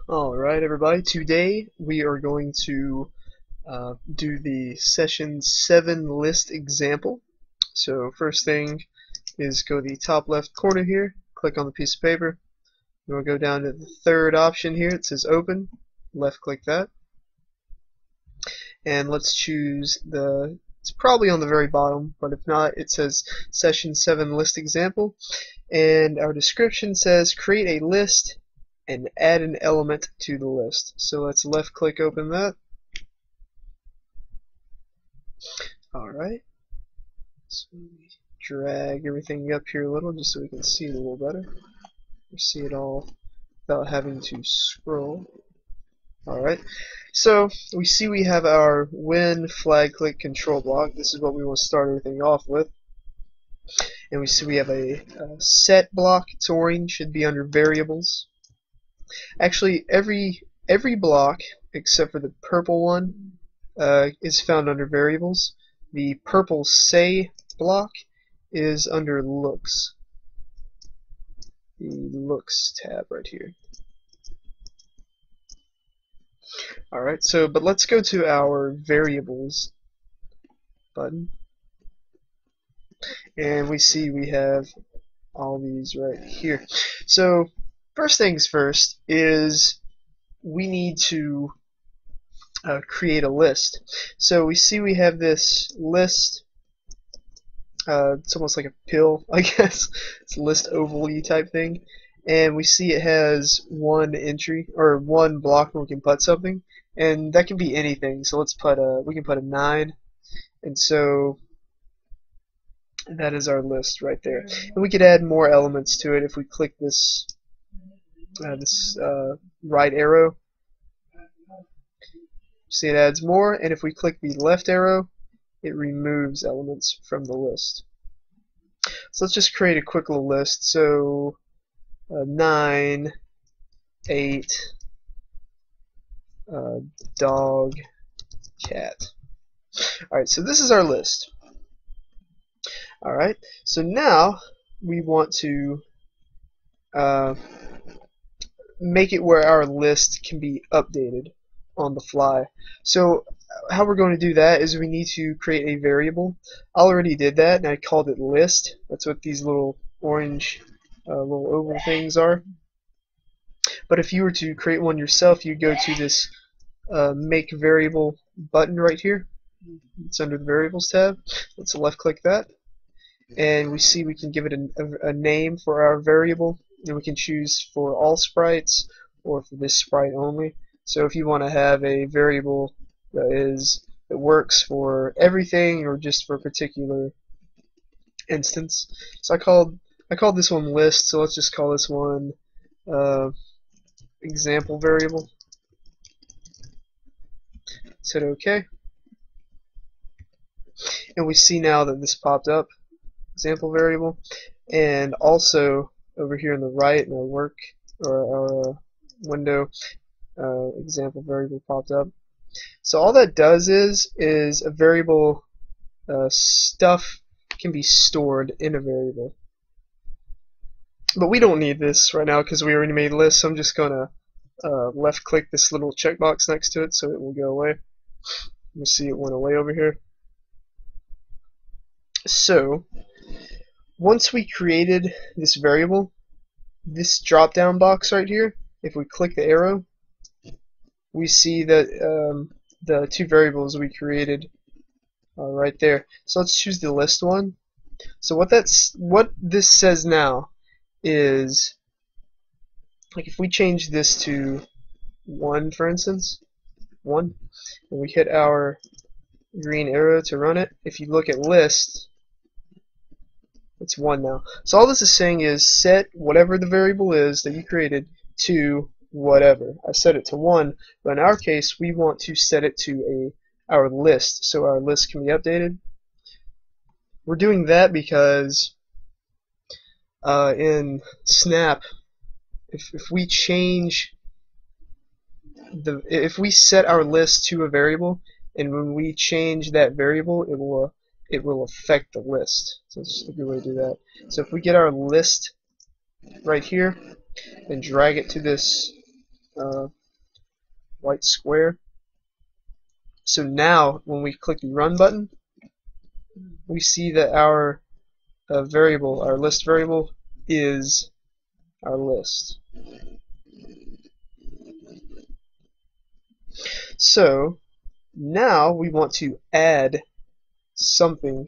Alright everybody, today we are going to do the session 7 list example. So first thing is go to the top left corner here, click on the piece of paper. We'll go down to the third option here, it says open, left click that. And let's choose it's probably on the very bottom, but if not, it says session 7 list example. And our description says create a list and add an element to the list. So let's left click open that. Alright. So we drag everything up here a little just so we can see it a little better. We see it all without having to scroll. Alright. So we see we have our when flag click control block. This is what we want to start everything off with. And we see we have a set block. It's orange, should be under variables. Actually, every block except for the purple one is found under variables. The purple say block is under looks. The looks tab right here. Alright, but let's go to our variables button. And we see we have all these right here. So first things first is we need to create a list. So we see we have this list. It's almost like a pill, I guess. It's a list oval-y type thing. And we see it has one entry or one block where we can put something, and that can be anything. So let's put we can put a 9, and so that is our list right there. And we could add more elements to it if we click this right arrow. See, it adds more, and if we click the left arrow, it removes elements from the list. So let's just create a quick little list. So 9, 8, dog, cat. Alright, so this is our list. Alright, so now we want to make it where our list can be updated on the fly. So how we're going to do that is we need to create a variable. I already did that and I called it list. That's what these little orange little oval things are. But if you were to create one yourself, you go to this make variable button right here. It's under the variables tab. Let's left click that, and we see we can give it a name for our variable, and we can choose for all sprites or for this sprite only. So if you want to have a variable that works for everything or just for a particular instance. So I called this one list, so let's just call this one example variable. Hit OK. And we see now that this popped up, example variable, and also over here on the right in our our window, example variable popped up. So all that does is a variable stuff can be stored in a variable. But we don't need this right now because we already made lists, so I'm just going to left click this little checkbox next to it so it will go away. You see it went away over here. So once we created this variable, this drop down box right here, if we click the arrow, we see that the two variables we created are right there. So let's choose the list one. So what this says now is, like, if we change this to 1, for instance, 1, and we hit our green arrow to run it, if you look at list, it's 1 now. So all this is saying is set whatever the variable is that you created to whatever. I set it to 1, but in our case we want to set it to our list, so our list can be updated. We're doing that because in Snap, if we change if we set our list to a variable, and when we change that variable, it will affect the list. So that's a good way to do that. So if we get our list right here and drag it to this white square. So now when we click the run button, we see that our variable, our list variable, is our list. So now we want to add something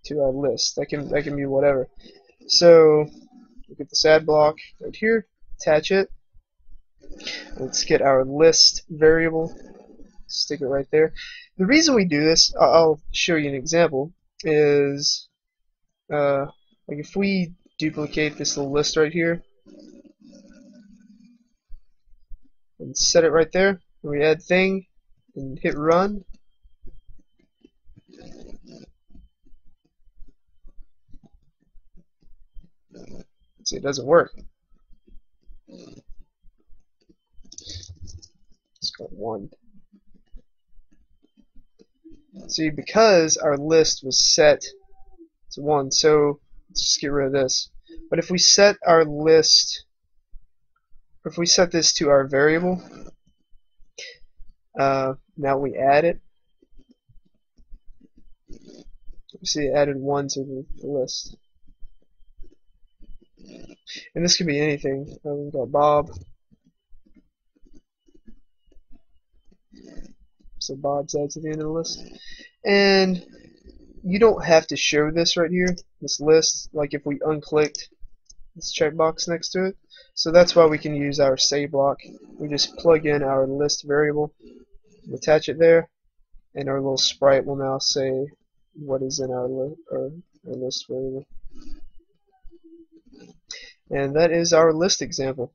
to our list. That can be whatever. So look at this add block right here, attach it. Let's get our list variable, stick it right there. The reason we do this, I'll show you an example, is like if we duplicate this little list right here and set it right there, and we add thing and hit run, see, it doesn't work. Let's go 1. See, because our list was set to 1, so let's just get rid of this. But if we set our list, or if we set this to our variable, now we add it. You see, it added 1 to the list. And this could be anything. We've got Bob. So Bob's added to the end of the list. And you don't have to show this right here, this list, like if we unclicked this checkbox next to it. So that's why we can use our say block. We just plug in our list variable, attach it there, and our little sprite will now say what is in our list variable. And that is our list example.